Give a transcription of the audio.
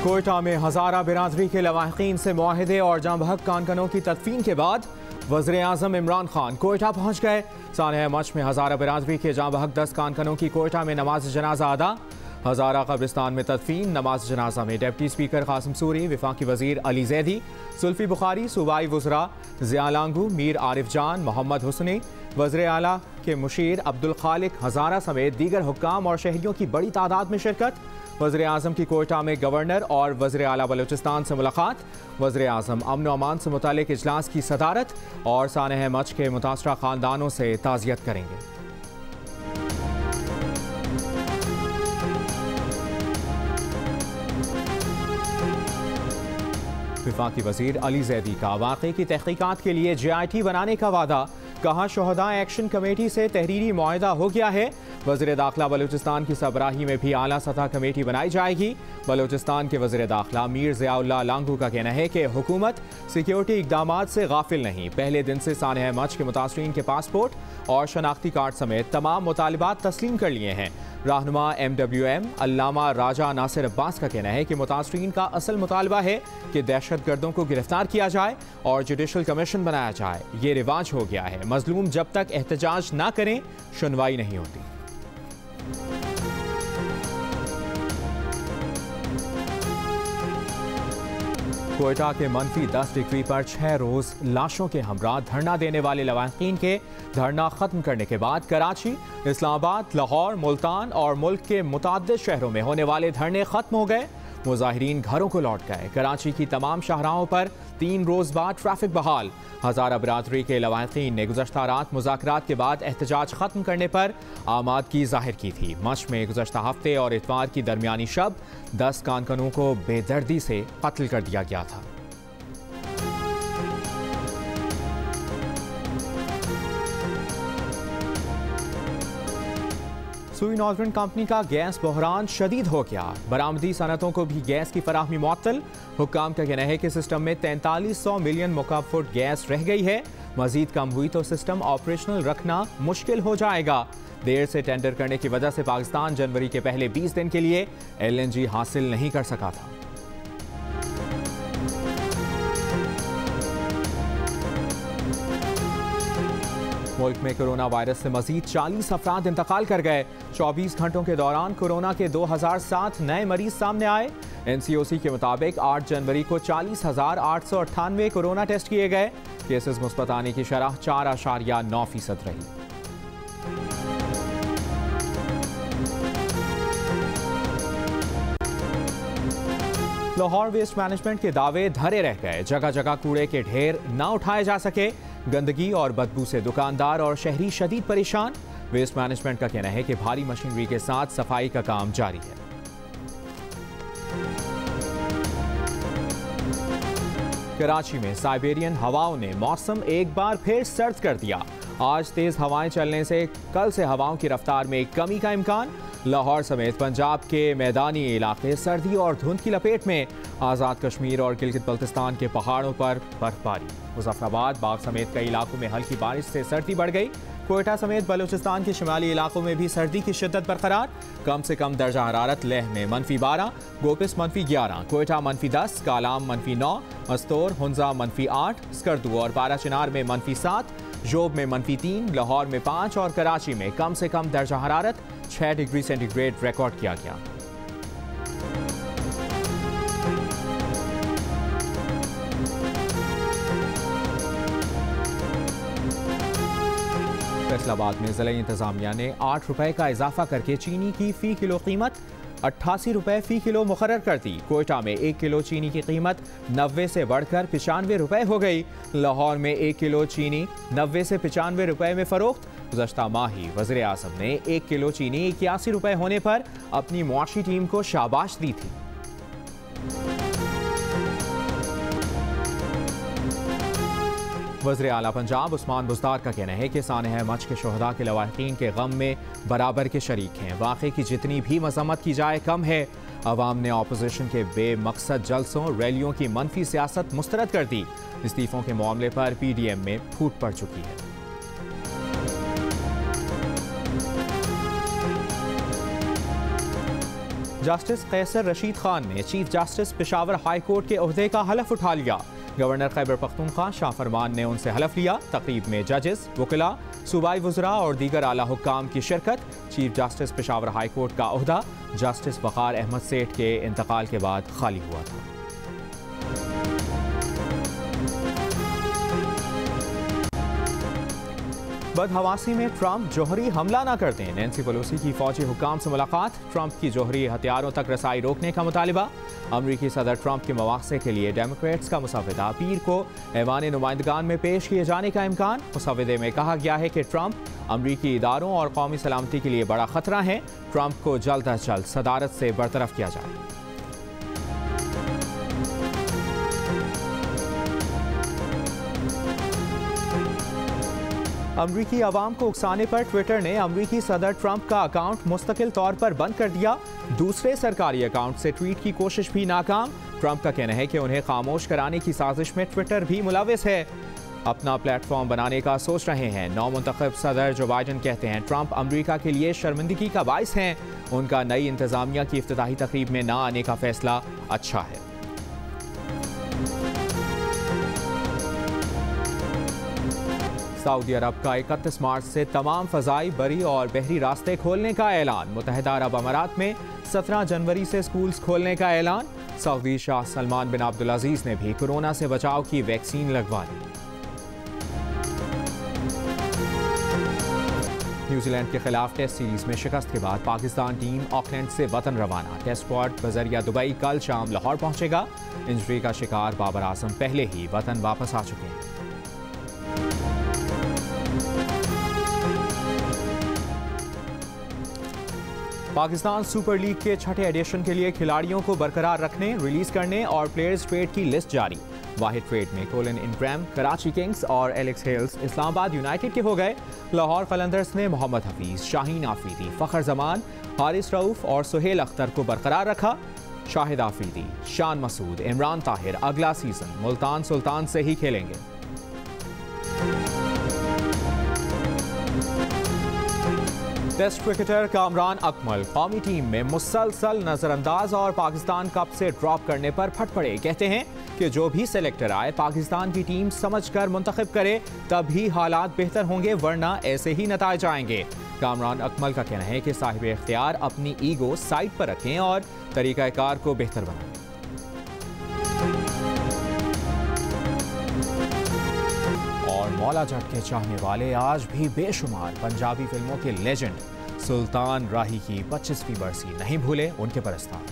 कोयटा में हजारा बिरादरी के लवाहिकीन से मुआहिदे और जांबहक कानकनों की तदफीन के बाद वज़ीर आज़म इमरान खान कोयटा पहुंच गए। सानह मच में हजारा बिरादरी के जांबहक 10 कानकनों की कोयटा में नमाज जनाजा अदा। हजारा कब्रिस्तान में तदफीन। नमाज जनाजा में डिप्टी स्पीकर कासिम सूरी, वफाकी वजीर अली जैदी, जुल्फी बुखारी, सूबाई वज़रा ज़िया लांगू, मीर आरिफ जान, मोहम्मद हुसनी, वज़ीर आला के मुशीर अब्दुल खालिक हजारा समेत दीगर हुक्काम और शहरियों की बड़ी तादाद में शिरकत। वज़ीर आज़म की कोयटा में गवर्नर और वज़ीर आला बलूचिस्तान से मुलाकात। वज़ीर आज़म अमन अमान से मुतालिक इजलास की सदारत और सानह मच के मुतासरा ख़ानदानों से ताज़ियत करेंगे। वफाकी वजीर अली जैदी का वाक़े की तहकीकात के लिए JIT बनाने का वादा। कहा शोहदा एक्शन कमेटी से तहरीरी मुआहदा हो गया है। वज़ीर दाखिला बलूचिस्तान की सरबराही में भी आला सतह कमेटी बनाई जाएगी। बलूचिस्तान के वज़ीर दाखिला मीर ज़ियाउल्लाह लांगू का कहना है कि हुकूमत सिक्योरिटी इक़दामात से गाफिल नहीं। पहले दिन से सानह मच के मुतासरीन के पासपोर्ट और शनाख्ती कार्ड समेत तमाम मुतालिबात तस्लीम कर लिए हैं। रहनुमा MWM अल्लामा राजा नासिर अब्बास का कहना है कि मुतासरीन का असल मुतालबा है कि दहशतगर्दों को गिरफ्तार किया जाए और जुडिशल कमीशन बनाया जाए। ये रिवाज हो गया है, मजलूम जब तक एहतजाज ना करें सुनवाई नहीं होती। कोयटा के -10 डिग्री पर 6 रोज लाशों के हमरा धरना देने वाले लवाहिकीन के धरना खत्म करने के बाद कराची, इस्लामाबाद, लाहौर, मुल्तान और मुल्क के मुताद्दिद शहरों में होने वाले धरने खत्म हो गए। मुजाहिरीन घरों को लौट गए। कराची की तमाम शाहराहों पर 3 रोज बाद ट्रैफिक बहाल। हजारा बिरादरी के लवाहिकीन ने गुज़श्ता रात मुज़ाकरात के बाद एहतजाज खत्म करने पर आमादगी जाहिर की थी। मच में गुज़श्ता हफ्ते और इतवार की दरमियानी शब 10 कानकनों को बेदर्दी से कत्ल कर दिया गया था। सुई नॉर्दर्न कंपनी का गैस बहरान शदीद हो गया। बरामदी सनतों को भी गैस की फराहमी मुअत्तल। हुक्काम का कहना है कि सिस्टम में 4300 मिलियन मुकाब फुट गैस रह गई है। मजीद कम हुई तो सिस्टम ऑपरेशनल रखना मुश्किल हो जाएगा। देर से टेंडर करने की वजह से पाकिस्तान जनवरी के पहले 20 दिन के लिए LNG हासिल नहीं कर सका था। मुल्क में कोरोना वायरस से मजीद 40 अफराद इंतकाल कर गए। 24 घंटों के दौरान कोरोना के 2007 नए मरीज सामने आए। NCOC के मुताबिक 8 जनवरी को 40,898 कोरोना टेस्ट किए गए। केसेस मुस्बत आने की शरह 4.9% रही। लाहौर वेस्ट मैनेजमेंट के दावे धरे रह गए। जगह जगह कूड़े के ढेर न उठाए जा सके। गंदगी और बदबू से दुकानदार और शहरी शदीद परेशान। वेस्ट मैनेजमेंट का कहना है कि भारी मशीनरी के साथ सफाई का काम जारी है। कराची में साइबेरियन हवाओं ने मौसम एक बार फिर सर्द कर दिया। आज तेज हवाएं चलने से कल से हवाओं की रफ्तार में कमी का इम्कान। लाहौर समेत पंजाब के मैदानी इलाके सर्दी और धुंध की लपेट में। आज़ाद कश्मीर और गिलगित बल्तिस्तान के पहाड़ों पर बर्फबारी। मुजफ्फराबाद, बाग समेत कई इलाकों में हल्की बारिश से सर्दी बढ़ गई। कोयटा समेत बलूचिस्तान के शिमाली इलाकों में भी सर्दी की शिद्दत बरकरार। कम से कम दर्जा हरारत लेह में -12, गोपिस -11, कोयटा -10, कालाम -9, मस्तोर, हुंजा -8, स्कर्दू और बाराचिनार में -7, जोब में -3, लाहौर में 5 और कराची में कम से कम दर्जा हरारत 6 डिग्री सेंटीग्रेड रिकॉर्ड किया गया। फैसलाबाद में जिला इंतजामिया ने 8 रुपए का इजाफा करके चीनी की फ़ी किलो कीमत 88 रुपए फ़ी किलो मुकर्रर कर दी। कोयटा में 1 किलो चीनी की कीमत 90 से बढ़कर 95 रुपए हो गई। लाहौर में 1 किलो चीनी 90 से 95 रुपए में फरोख्त। गुज़श्ता माह ही वज़ीर आज़म ने 1 किलो चीनी 81 रुपए होने पर अपनी मुआशी टीम को शाबाश दी थी। वज़ीर आला पंजाब उस्मान बुज़दार का कहना है कि सानह मच के शोहदा के लवाहिकीन के गम में बराबर के शरीक हैं। वाक़े की जितनी भी मज़म्मत की जाए कम है। अवाम ने अपोजिशन के बेमकसद जलसों रैलियों की मनफी सियासत मुस्तरद कर दी। इस्तीफ़ों के मामले पर PDM में फूट पड़ चुकी है। जस्टिस कैसर रशीद खान ने chief justice Peshawar high court के ओहदे का हलफ उठा लिया। गवर्नर खैबर पख्तूनख्वा शाह फरमान ने उनसे हलफ लिया। तकरीब में जजेस, वकला, सूबाई वज़रा और दीगर आला हुक्काम की शिरकत। Chief justice Peshawar high court का ओहदा जस्टिस वक़ार अहमद सेठ के इंतकाल के बाद खाली हुआ था। बदहवासी में ट्रंप जौहरी हमला न कर दें। नैन्सी पेलोसी की फौजी हुक्काम से मुलाकात। ट्रंप की जौहरी हथियारों तक रसाई रोकने का मुतालिबा। अमरीकी सदर ट्रंप के मवाक़से के लिए डेमोक्रेट्स का मुसव्वदा पीर को ऐवान नुमाइंदगान में पेश किए जाने का इम्कान। मुसव्वदे में कहा गया है कि ट्रंप अमरीकी इदारों और कौमी सलामती के लिए बड़ा खतरा है। ट्रंप को जल्द अज जल्द सदारत से बरतरफ किया जाए। अमरीकी अवाम को उकसाने पर ट्विटर ने अमरीकी सदर ट्रंप का अकाउंट मुस्तकिल तौर पर बंद कर दिया। दूसरे सरकारी अकाउंट से ट्वीट की कोशिश भी नाकाम। ट्रंप का कहना है कि उन्हें खामोश कराने की साजिश में ट्विटर भी मुलविस है। अपना प्लेटफॉर्म बनाने का सोच रहे हैं। नौमुंतखब सदर जो बाइडन कहते हैं ट्रंप अमरीका के लिए शर्मिंदगी का बाइस हैं। उनका नई इंतजामिया की इफ्तिताही तकरीब में न आने का फैसला अच्छा है। सऊदी अरब का 31 मार्च से तमाम फ़ज़ाई, बरी और बहरी रास्ते खोलने का ऐलान। मुत्तहिदा अरब अमारात में 17 जनवरी से स्कूल्स खोलने का ऐलान। सऊदी शाह सलमान बिन अब्दुल अजीज़ ने भी कोरोना से बचाव की वैक्सीन लगवा ली। न्यूजीलैंड के खिलाफ टेस्ट सीरीज में शिकस्त के बाद पाकिस्तान टीम ऑकलैंड से वतन रवाना। टेस्ट स्क्वाड बजरिया दुबई कल शाम लाहौर पहुंचेगा। इंजरी का शिकार बाबर आजम पहले ही वतन वापस आ चुके हैं। पाकिस्तान सुपर लीग के छठे एडिशन के लिए खिलाड़ियों को बरकरार रखने, रिलीज करने और प्लेयर्स ट्रेड की लिस्ट जारी। वाहिद ट्रेड में कोलिन इनग्राम कराची किंग्स और एलेक्स हेल्स इस्लामाबाद यूनाइटेड के हो गए। लाहौर कलंदर्स ने मोहम्मद हफीज, शाहीन आफरीदी, फ़खर जमान, हारिस रऊफ और सुहेल अख्तर को बरकरार रखा। शाहिद आफरीदी, शान मसूद, इमरान ताहिर अगला सीजन मुल्तान सुल्तान से ही खेलेंगे। टेस्ट क्रिकेटर कामरान अकमल कौमी टीम में मुसलसल नजरअंदाज और पाकिस्तान कप से ड्रॉप करने पर फट पड़े। कहते हैं कि जो भी सेलेक्टर आए पाकिस्तान की टीम समझकर मुंतखब करे, तभी हालात बेहतर होंगे, वरना ऐसे ही नताइज आएंगे। कामरान अकमल का कहना है कि साहिब इख्तियार अपनी ईगो साइड पर रखें और तरीक़ाकार को बेहतर बनाएं। और मौला जट के चाहने वाले आज भी बेशुमार पंजाबी फिल्मों के लेजेंड सुल्तान राही की 25वीं बरसी नहीं भूले। उनके परस्तार